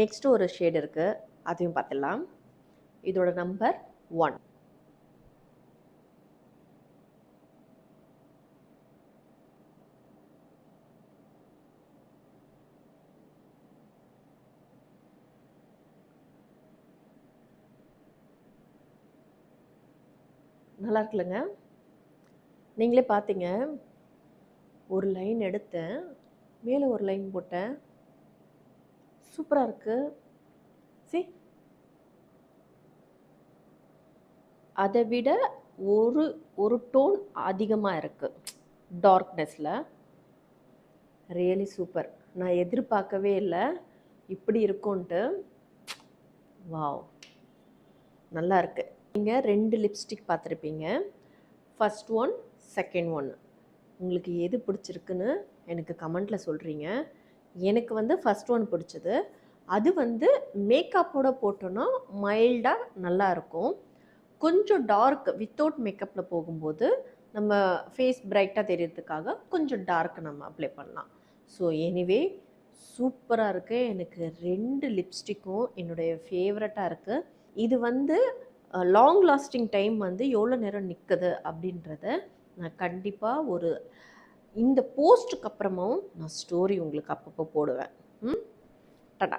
Next ஒரு shade இருக்குது, அதையும் பார்த்துடலாம். இதோட நம்பர் 1. நல்லா இருக்குல்லங்க. நீங்களே பார்த்தீங்க, ஒரு லைன் எடுத்தேன், மேலே ஒரு லைன் போட்டேன், சூப்பராக இருக்குது. சி, அதை விட ஒரு டோன் அதிகமாக இருக்குது டார்க்னஸில். Really super. நான் எதிர்பார்க்கவே இல்லை இப்படி இருக்கும்ன்ட்டு. வாவ், நல்லா இருக்கு. நீங்கள் 2 லிப்ஸ்டிக் பார்த்துருப்பீங்க, ஃபர்ஸ்ட் ஒன், செகண்ட் ஒன். உங்களுக்கு எது பிடிச்சிருக்குன்னு எனக்கு கமெண்ட்டில் சொல்கிறீங்க. எனக்கு வந்து ஃபர்ஸ்ட் ஒன் பிடிச்சது. அது வந்து மேக்கப்போட போட்டோன்னா மைல்டாக நல்லாயிருக்கும். கொஞ்சம் டார்க் வித்தவுட் மேக்கப்பில் போகும்போது நம்ம ஃபேஸ் பிரைட்டாக தெரியறதுக்காக கொஞ்சம் டார்க் நம்ம அப்ளை பண்ணலாம். ஸோ எனிவே சூப்பராக இருக்குது. எனக்கு 2 லிப்ஸ்டிக்கும் என்னுடைய ஃபேவரட்டாக இருக்குது. இது வந்து லாங் லாஸ்டிங் டைம் வந்து எவ்வளோ நேரம் நிற்குது அப்படின்றத நான் கண்டிப்பாக இந்த போஸ்ட்டுக்கு அப்புறமாவும் நான் ஸ்டோரி உங்களுக்கு அப்பப்போ போடுவேன். டடா.